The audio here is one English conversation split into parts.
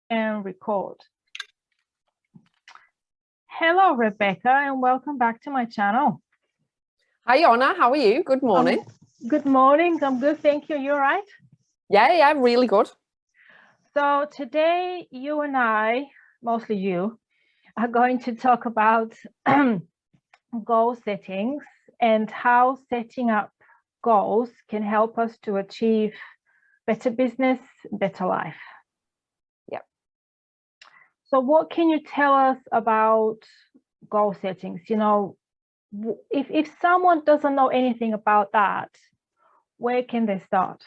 And record. Hello, Rebecca, and welcome back to my channel. Hi, Yana. How are you? Good morning. Good morning. I'm good. Thank you. You're right. Yeah, really good. So today, you and I, mostly you, are going to talk about goal settings and how setting up goals can help us to achieve better business, better life. Yep. So what can you tell us about goal settings? You know, if someone doesn't know anything about that, where can they start?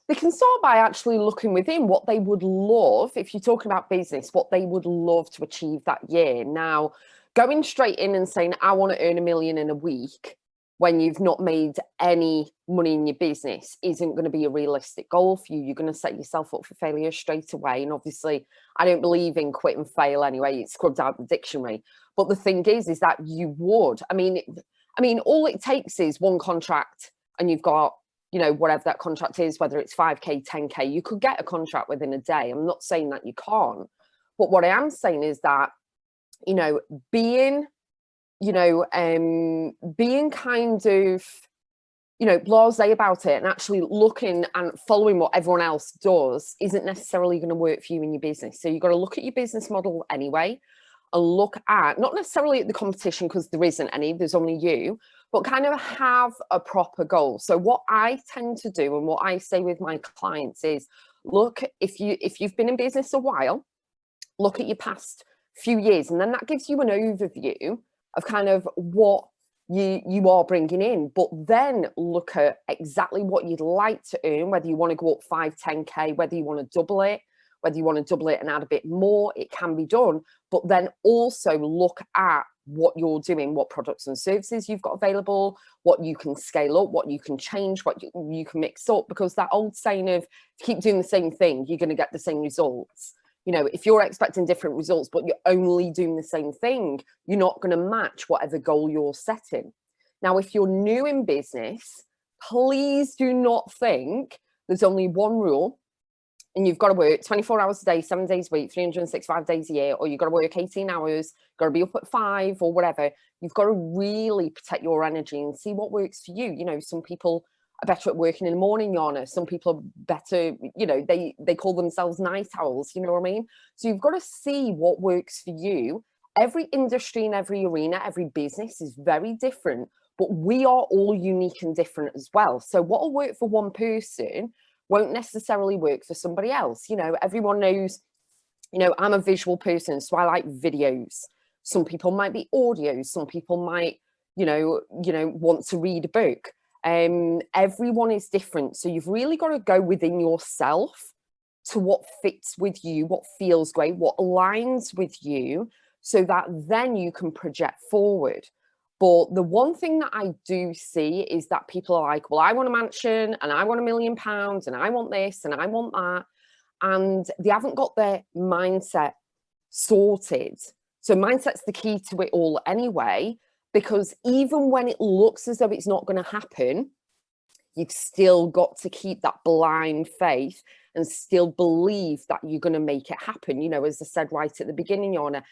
They can start by actually looking within what they would love, if you're talking about business, what they would love to achieve that year. Now, going straight in and saying, I want to earn $1 million in a week when you've not made any money in your business isn't going to be a realistic goal for you. You're going to set yourself up for failure straight away. And obviously, I don't believe in quit and fail anyway. It's scrubbed out of the dictionary. But the thing is that you would. I mean, all it takes is one contract and you've got, you know, whatever that contract is, whether it's 5K, 10K, you could get a contract within a day. I'm not saying that you can't. But what I am saying is that, you know, being kind of, you know, blasé about it and actually looking and following what everyone else does isn't necessarily going to work for you in your business. So you've got to look at your business model anyway and look at, not necessarily at the competition because there isn't any, there's only you, but kind of have a proper goal. So what I tend to do and what I say with my clients is, look, if you've been in business a while, look at your past few years, and then that gives you an overview of kind of what you are bringing in, but then look at exactly what you'd like to earn, whether you want to go up 5, 10K, whether you want to double it, whether you want to double it and add a bit more, it can be done. But then also look at what you're doing, what products and services you've got available, what you can scale up, what you can change, what you can mix up, because that old saying of keep doing the same thing, you're going to get the same results. You know, if you're expecting different results, but you're only doing the same thing, you're not going to match whatever goal you're setting. Now, if you're new in business, please do not think there's only one rule and you've got to work 24 hours a day, 7 days a week, 365 days a year, or you've got to work 18 hours, got to be up at 5 or whatever. You've got to really protect your energy and see what works for you. You know, some people are better at working in the morning, Yana. Some people are better, you know, they call themselves night owls, you know what I mean? So you've got to see what works for you. Every industry and every arena, every business is very different, but we are all unique and different as well. So what will work for one person won't necessarily work for somebody else. You know, everyone knows, you know, I'm a visual person, so I like videos. Some people might be audio. Some people might, you know, want to read a book. Everyone is different. So you've really got to go within yourself to what fits with you, what feels great, what aligns with you, so that then you can project forward. But the one thing that I do see is that people are like, well, I want a mansion and I want £1 million and I want this and I want that. And they haven't got their mindset sorted. So mindset's the key to it all anyway, because even when it looks as though it's not going to happen, you've still got to keep that blind faith and still believe that you're going to make it happen. You know, as I said right at the beginning, Yana,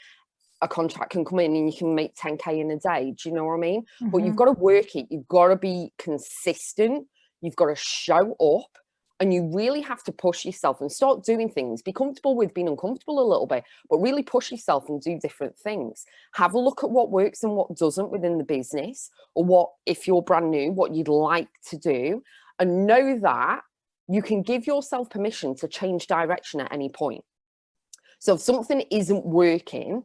a contract can come in and you can make 10K in a day. Do you know what I mean? Mm-hmm. But you've got to work it. You've got to be consistent. You've got to show up, and you really have to push yourself and start doing things. Be comfortable with being uncomfortable a little bit, but really push yourself and do different things. Have a look at what works and what doesn't within the business, or what, if you're brand new, what you'd like to do, and know that you can give yourself permission to change direction at any point. So if something isn't working,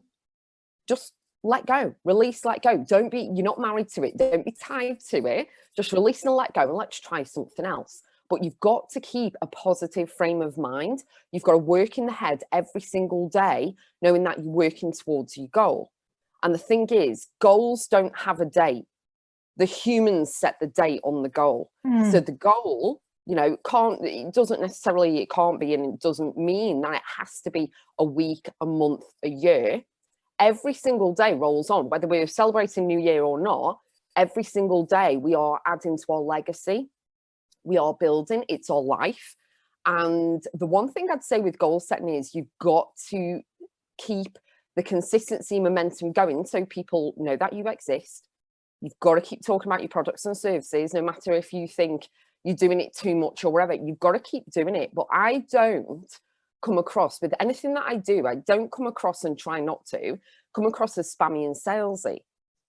just let go, release, let go. You're not married to it. Don't be tied to it. Just release and let go, and let's try something else. But you've got to keep a positive frame of mind. You've got to work in the head every single day, knowing that you're working towards your goal. And the thing is, goals don't have a date. The humans set the date on the goal. So the goal, you know, it can't be, and it doesn't mean that it has to be a week, a month, a year. Every single day rolls on, whether we're celebrating New Year or not. Every single day we are adding to our legacy. We are building. It's our life. And the one thing I'd say with goal setting is you've got to keep the consistency momentum going so people know that you exist. You've got to keep talking about your products and services, no matter if you think you're doing it too much or whatever. You've got to keep doing it. But I don't come across with anything that I do, I don't come across, and try not to come across as spammy and salesy.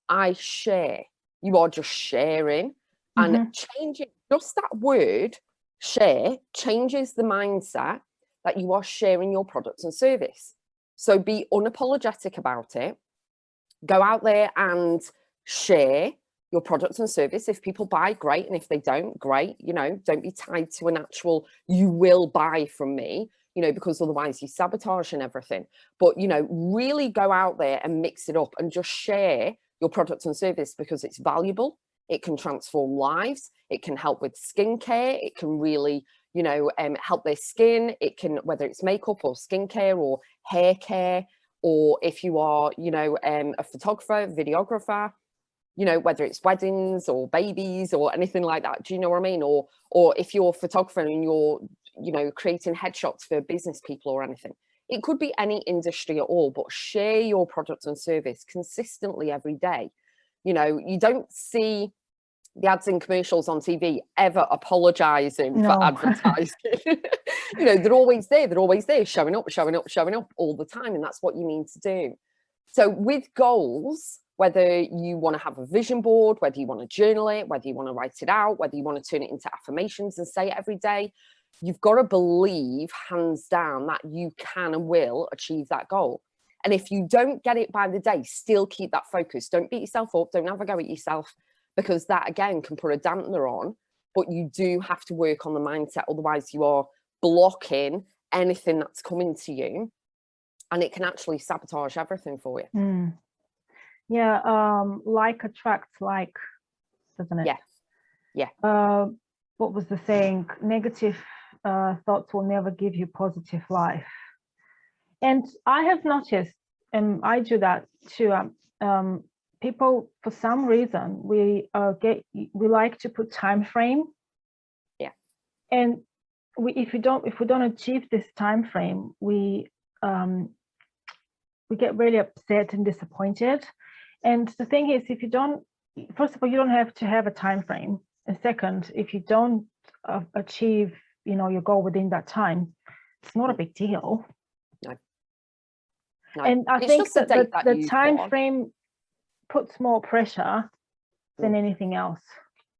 I share. You are just sharing, and changing just that word share changes the mindset that you are sharing your products and service. So be unapologetic about it. Go out there and share your products and service. If people buy, great. And if they don't, great. You know, don't be tied to an actual, you will buy from me, you know, because otherwise you sabotage and everything. But, you know, really go out there and mix it up and just share your products and service, because it's valuable. It can transform lives. It can help with skincare. It can really, you know, help their skin. It can, whether it's makeup or skincare or hair care, or if you are, you know, a photographer, videographer, you know, whether it's weddings or babies or anything like that. Do you know what I mean? Or if you're a photographer and you're, you know, creating headshots for business people or anything. It could be any industry at all, but share your product and service consistently every day. You know, you don't see the ads and commercials on TV ever apologizing for advertising. You know, they're always there, showing up all the time. And that's what you need to do. So with goals, whether you want to have a vision board, whether you want to journal it, whether you want to write it out, whether you want to turn it into affirmations and say it every day, you've got to believe hands down that you can and will achieve that goal. And if you don't get it by the day, still keep that focus. Don't beat yourself up. Don't have a go at yourself, because that again can put a dampener on. But you do have to work on the mindset. Otherwise you are blocking anything that's coming to you, and it can actually sabotage everything for you. Yeah, like attracts like, doesn't it? Yeah. What was the saying? Negative thoughts will never give you positive life. And I have noticed, and I do that too. People, for some reason, we like to put time frame. Yeah. And if we don't achieve this time frame, we get really upset and disappointed. And the thing is, if you don't, first of all, you don't have to have a time frame. And second, if you don't achieve, you know, your goal within that time, it's not a big deal. No. And I think that the time frame puts more pressure than anything else.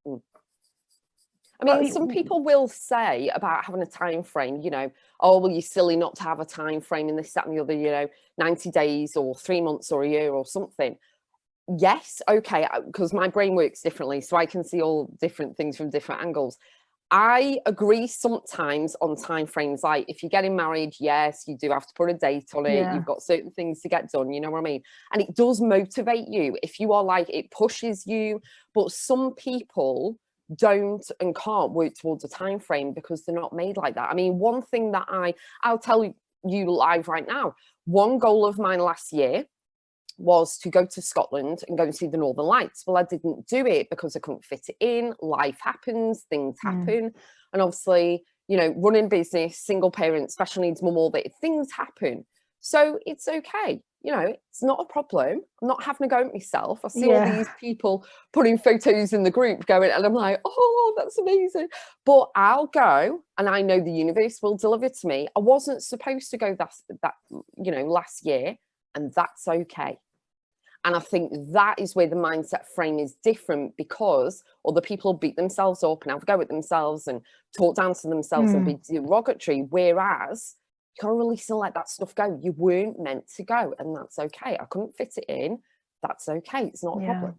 I mean, some people will say about having a time frame, you know, oh, well, you're silly not to have a time frame in this, that, and the other, you know, 90 days or 3 months or a year or something. Yes, okay, because my brain works differently, so I can see all different things from different angles. I agree sometimes on time frames. Like if you're getting married, yes, you do have to put a date on it. You've got certain things to get done, you know what I mean? And it does motivate you. If you are like, it pushes you. But some people don't and can't work towards a time frame because they're not made like that. I mean, one thing that I'll tell you live right now, one goal of mine last year was to go to Scotland and go and see the Northern Lights. Well, I didn't do it because I couldn't fit it in. Life happens, things happen. And obviously, you know, running business, single parent, special needs mum, all that, things happen. So it's okay. You know, it's not a problem. I'm not having a go at myself. I see all these people putting photos in the group going, and I'm like, oh, that's amazing. But I'll go, and I know the universe will deliver to me. I wasn't supposed to go that you know, last year, and that's okay. And I think that is where the mindset frame is different, because other people beat themselves up and have a go at themselves and talk down to themselves and be derogatory. Whereas you got to release and let that stuff go. You weren't meant to go, and that's okay. I couldn't fit it in. That's okay. It's not a problem.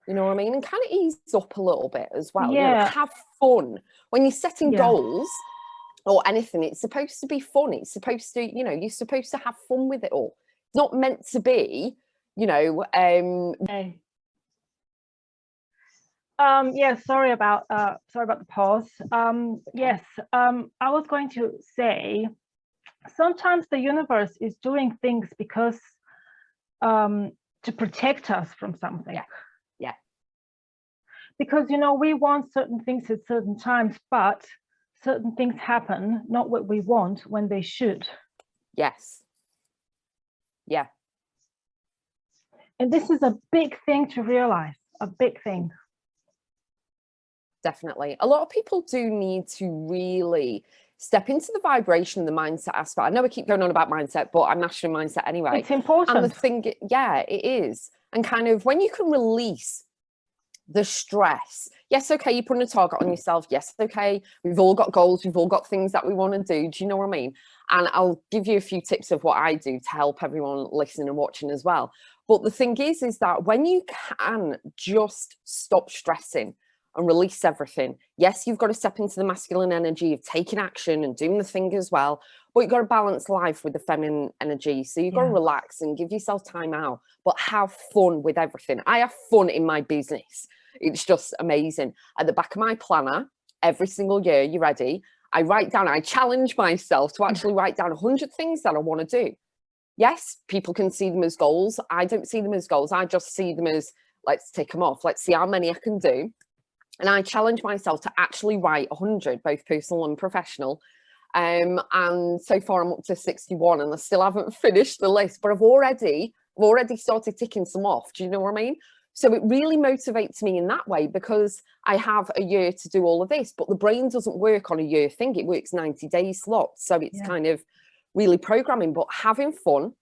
You know what I mean? And kind of ease up a little bit as well. You know, have fun. When you're setting goals or anything, it's supposed to be fun. It's supposed to, you know, you're supposed to have fun with it all. It's not meant to be, you know, yeah, sorry about the pause. Yes, I was going to say, sometimes the universe is doing things because to protect us from something. Because, you know, we want certain things at certain times, but certain things happen, not what we want, when they should. Yes. Yeah. And this is a big thing to realize, a big thing. Definitely. A lot of people do need to really step into the vibration and the mindset aspect. I know I keep going on about mindset, but I'm mastering mindset anyway. It's important. And the thing, yeah, it is. And kind of when you can release the stress. Yes, okay, you're putting a target on yourself. Yes, okay, we've all got goals. We've all got things that we want to do. Do you know what I mean? And I'll give you a few tips of what I do to help everyone listening and watching as well. But the thing is that when you can just stop stressing and release everything, yes, you've got to step into the masculine energy of taking action and doing the thing as well, but you've got to balance life with the feminine energy. So you've got to relax and give yourself time out, but have fun with everything. I have fun in my business. It's just amazing. At the back of my planner, every single year, you ready? I challenge myself to actually write down 100 things that I want to do. Yes, people can see them as goals. I don't see them as goals. I just see them as, let's tick them off. Let's see how many I can do. And I challenge myself to actually write 100, both personal and professional. And so far I'm up to 61 and I still haven't finished the list, but I've already started ticking some off. Do you know what I mean? So it really motivates me in that way, because I have a year to do all of this, but the brain doesn't work on a year thing. It works 90-day slots. So it's kind of really programming, but having fun,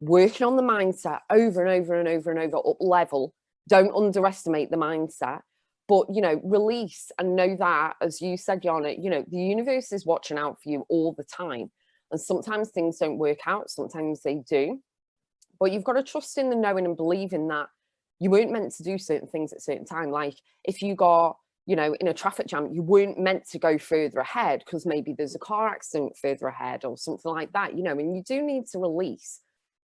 working on the mindset over and over and over and over, up level. Don't underestimate the mindset, but, you know, release and know that, as you said, Yana, you know, the universe is watching out for you all the time. And sometimes things don't work out. Sometimes they do. But you've got to trust in the knowing and believing that you weren't meant to do certain things at a certain time. Like if you got, you know, in a traffic jam, you weren't meant to go further ahead because maybe there's a car accident further ahead or something like that, you know, and you do need to release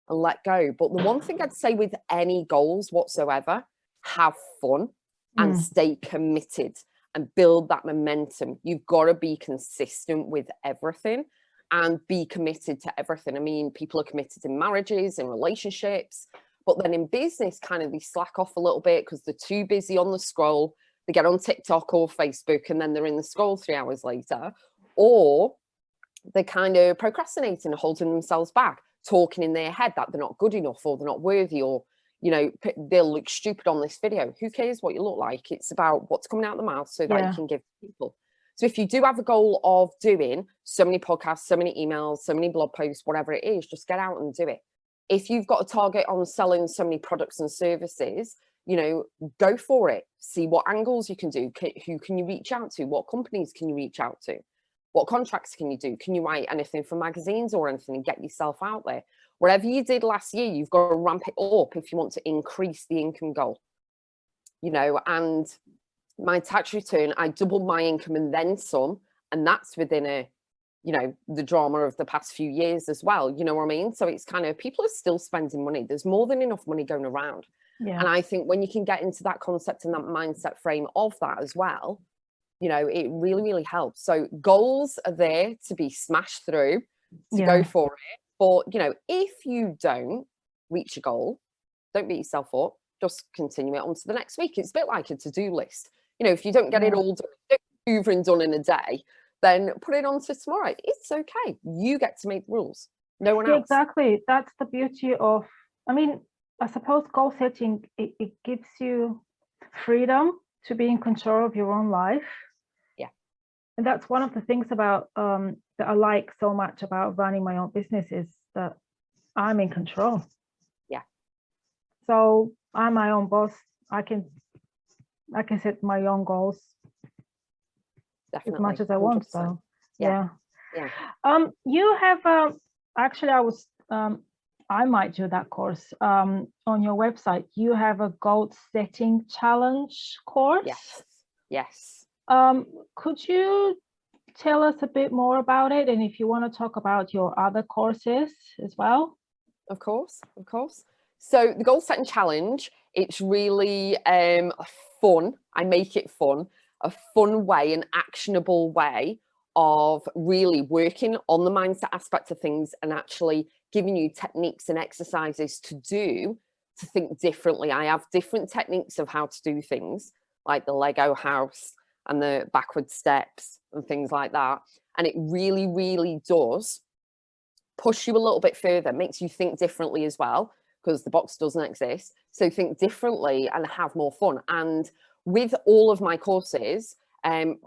and let go. But the one thing I'd say with any goals whatsoever, have fun and stay committed and build that momentum. You've got to be consistent with everything and be committed to everything. I mean, people are committed in marriages and relationships, but then in business, kind of they slack off a little bit because they're too busy on the scroll. They get on TikTok or Facebook and then they're in the scroll 3 hours later, or they're kind of procrastinating, holding themselves back, talking in their head that they're not good enough or they're not worthy, or, you know, they'll look stupid on this video. Who cares what you look like? It's about what's coming out of the mouth so that you can give people. So if you do have a goal of doing so many podcasts, so many emails, so many blog posts, whatever it is, just get out and do it. If you've got a target on selling so many products and services, you know, go for it. See what angles you can do. Who can you reach out to? What companies can you reach out to? What contracts can you do? Can you write anything for magazines or anything and get yourself out there? Whatever you did last year, you've got to ramp it up if you want to increase the income goal. You know, and my tax return, I doubled my income and then some, and that's within a, you know, the drama of the past few years as well. You know what I mean? So it's kind of, people are still spending money. There's more than enough money going around. And I think when you can get into that concept and that mindset frame of that as well, you know, it really, really helps. So goals are there to be smashed through, to go for it. But, you know, if you don't reach a goal, don't beat yourself up. Just continue it on to the next week. It's a bit like a to-do list. You know, if you don't get it all done, over and done in a day, then put it on to tomorrow. It's okay. You get to make the rules. No one else. Exactly. That's the beauty of, I mean, I suppose goal setting, it gives you freedom to be in control of your own life. Yeah. And that's one of the things about that I like so much about running my own business, is that I'm in control. Yeah. So I'm my own boss. I can set my own goals. Definitely. As much as I want. 100%. So yeah. You have actually I might do that course on your website. You have a goal setting challenge course. Yes. Could you tell us a bit more about it, and if you want to talk about your other courses as well? Of course. So the goal setting challenge, it's really fun. I make it fun, a fun way, an actionable way of really working on the mindset aspect of things and actually giving you techniques and exercises to do to think differently. I have different techniques of how to do things, like the Lego house. and the backward steps and things like that. And it really, really does push you a little bit further, makes you think differently as well, because the box doesn't exist. So think differently and have more fun. And with all of my courses,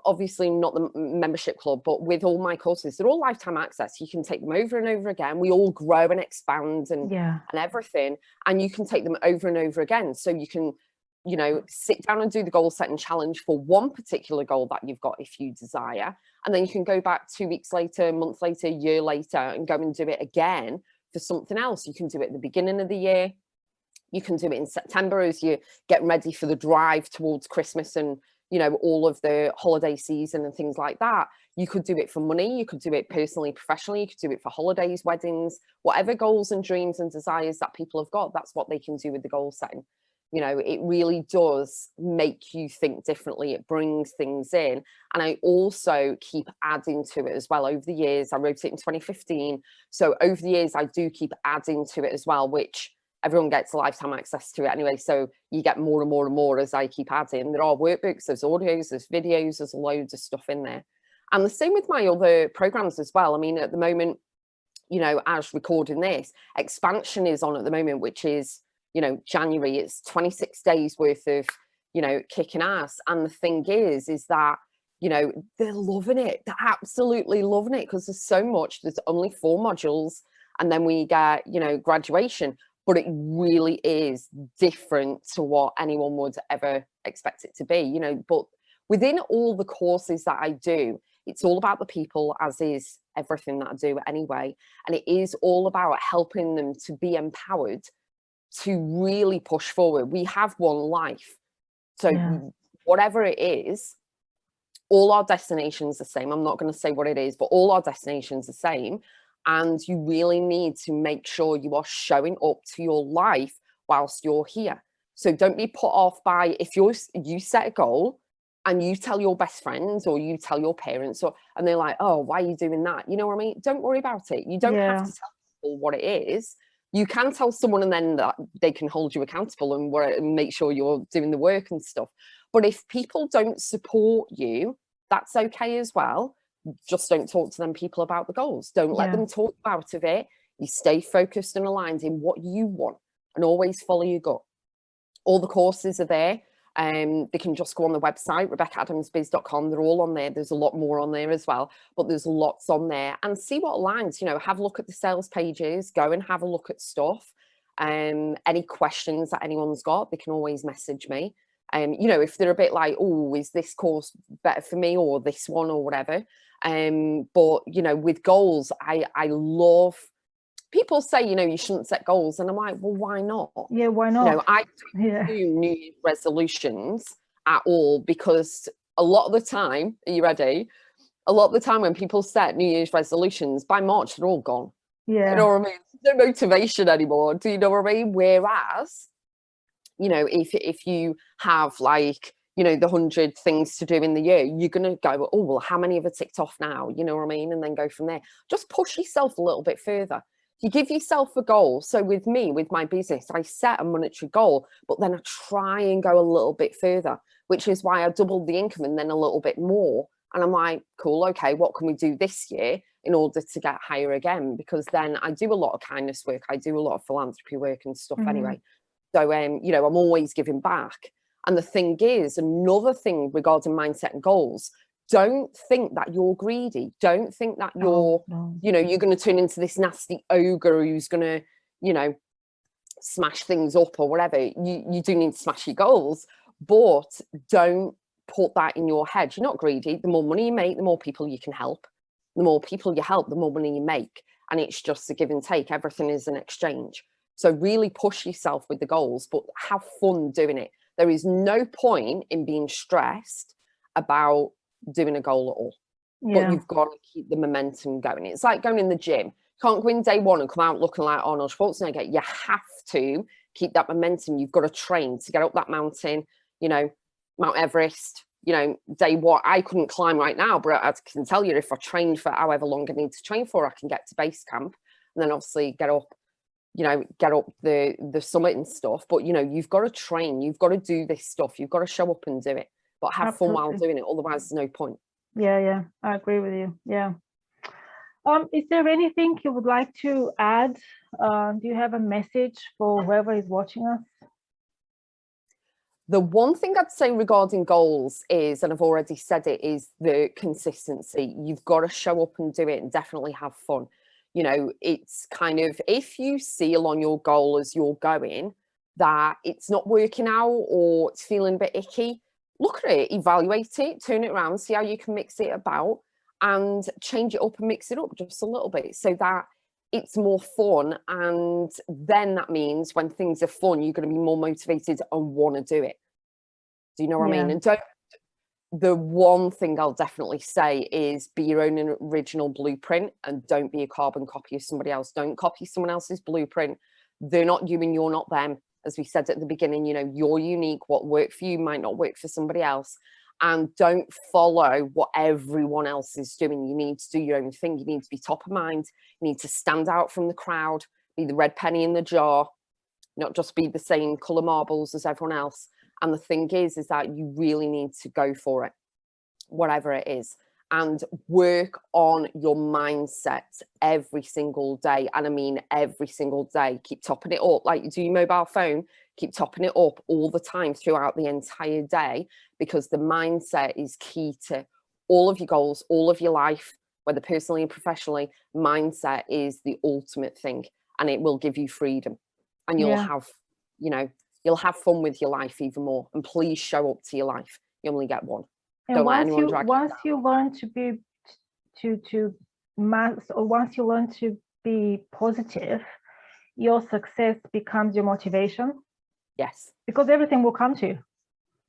obviously not the membership club, but with all my courses, they're all lifetime access. You can take them over and over again. We all grow and expand and everything, and you can take them over and over again. So you can, you know, sit down and do the goal setting challenge for one particular goal that you've got if you desire, and then you can go back 2 weeks later, a month later, a year later, and go and do it again for something else. You can do it at the beginning of the year. You can do it in September as you get ready for the drive towards Christmas and, you know, all of the holiday season and things like that. You could do it for money. You could do it personally, professionally. You could do it for holidays, weddings, whatever goals and dreams and desires that people have got. That's what they can do with the goal setting. You know, it really does make you think differently. It brings things in. And I also keep adding to it as well over the years. I wrote it in 2015. So over the years, I do keep adding to it as well, which everyone gets lifetime access to it anyway. So you get more and more and more as I keep adding. There are workbooks, there's audios, there's videos, there's loads of stuff in there. And the same with my other programs as well. I mean, at the moment, you know, as recording this, expansion is on at the moment, which is, you know, January. It's 26 days worth of, you know, kicking ass. And the thing is that, you know, they're loving it. They're absolutely loving it because there's so much. There's only 4 modules and then we get, you know, graduation. But it really is different to what anyone would ever expect it to be, you know. But within all the courses that I do, it's all about the people, as is everything that I do anyway. And it is all about helping them to be empowered to really push forward. We have one life. So whatever it is, all our destinations are the same. I'm not going to say what it is, but all our destinations are the same. And you really need to make sure you are showing up to your life whilst you're here. So don't be put off by, if you set a goal and you tell your best friends or you tell your parents, and they're like, oh, why are you doing that? You know what I mean? Don't worry about it. You don't have to tell people what it is. You can tell someone and then that they can hold you accountable and make sure you're doing the work and stuff. But if people don't support you, that's okay as well. Just don't talk to them people about the goals. Don't let them talk out of it. You stay focused and aligned in what you want and always follow your gut. All the courses are there. They can just go on the website, RebeccaAdamsBiz.com. They're all on there. There's a lot more on there as well, but there's lots on there, and see what aligns. You know, have a look at the sales pages, go and have a look at stuff. Any questions that anyone's got, they can always message me. You know, if they're a bit like, oh, is this course better for me or this one or whatever. But, you know, with goals, I love, people say, you know, you shouldn't set goals. And I'm like, well, why not? Yeah, why not? You know, I don't do New Year's resolutions at all, because a lot of the time, are you ready? A lot of the time when people set New Year's resolutions, by March, they're all gone. Yeah. You know what I mean? There's no motivation anymore. Do you know what I mean? Whereas, you know, if you have like, you know, the 100 things to do in the year, you're going to go, oh, well, how many have I ticked off now? You know what I mean? And then go from there. Just push yourself a little bit further. You give yourself a goal. So with me, with my business, I set a monetary goal, but then I try and go a little bit further, which is why I doubled the income and then a little bit more. And I'm like, cool, okay, what can we do this year in order to get higher again? Because then I do a lot of kindness work. I do a lot of philanthropy work and stuff anyway. So, you know, I'm always giving back. And the thing is, another thing regarding mindset and goals, don't think that you're greedy. Don't think that you're, you know, you're going to turn into this nasty ogre who's going to, you know, smash things up or whatever. You do need to smash your goals, but don't put that in your head. You're not greedy. The more money you make, the more people you can help. The more people you help, the more money you make. And it's just a give and take. Everything is an exchange. So really push yourself with the goals, but have fun doing it. There is no point in being stressed about doing a goal at all. But you've got to keep the momentum going. It's like going in the gym. You can't go in day one and come out looking like Arnold Schwarzenegger. You have to keep that momentum. You've got to train to get up that mountain, you know, Mount Everest. You know, day one, I couldn't climb right now, but I can tell you if I trained for however long I need to train for, I can get to base camp and then obviously get up, you know, get up the summit and stuff. But, you know, you've got to train, you've got to do this stuff, you've got to show up and do it. but have fun while Absolutely. doing it. Otherwise, there's no point. Yeah, I agree with you. Yeah. Is there anything you would like to add? Do you have a message for whoever is watching us? The one thing I'd say regarding goals is, and I've already said it, is the consistency. You've got to show up and do it and definitely have fun. You know, it's kind of, if you see along your goal as you're going that it's not working out or it's feeling a bit icky, look at it, evaluate it, turn it around, see how you can mix it about and change it up and mix it up just a little bit so that it's more fun. And then that means when things are fun, you're going to be more motivated and want to do it. Do you know what I mean? And the one thing I'll definitely say is be your own original blueprint and don't be a carbon copy of somebody else. Don't copy someone else's blueprint. They're not you and you're not them. As we said at the beginning, you know, you're unique. What worked for you might not work for somebody else. And don't follow what everyone else is doing. You need to do your own thing. You need to be top of mind. You need to stand out from the crowd, be the red penny in the jar, not just be the same colour marbles as everyone else. And the thing is that you really need to go for it, whatever it is, and work on your mindset every single day. And I mean, every single day, keep topping it up. Like you do your mobile phone, keep topping it up all the time throughout the entire day, because the mindset is key to all of your goals, all of your life, whether personally and professionally. Mindset is the ultimate thing, and it will give you freedom, and you'll have, you know, you'll have fun with your life even more. And please show up to your life. You only get one. And Don't let anyone drag you down. once you learn to be once you learn to be positive, your success becomes your motivation. Yes. Because everything will come to you.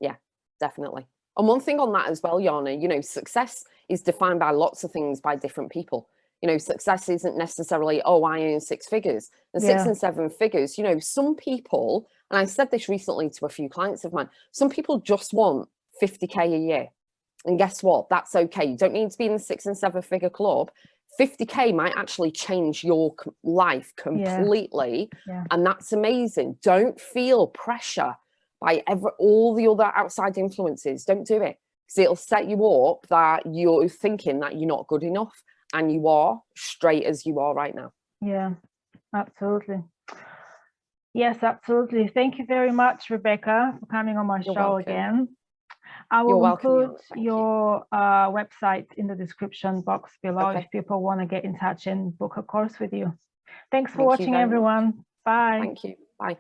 Yeah, definitely. And one thing on that as well, Yana, you know, success is defined by lots of things by different people. You know, success isn't necessarily, oh, I earn 6 figures and 6 and 7 figures. You know, some people, and I said this recently to a few clients of mine, some people just want 50K a year. And guess what? That's okay. You don't need to be in the 6 and 7 figure club. 50K might actually change your life completely. And that's amazing. Don't feel pressure by all the other outside influences. Don't do it, because it'll set you up that you're thinking that you're not good enough, and you are, straight as you are right now. Yeah, absolutely. Yes, absolutely. Thank you very much, Rebecca, for coming on my show again. I will include your website in the description box below if people want to get in touch and book a course with you. Thanks for watching, everyone. Bye. Thank you. Bye.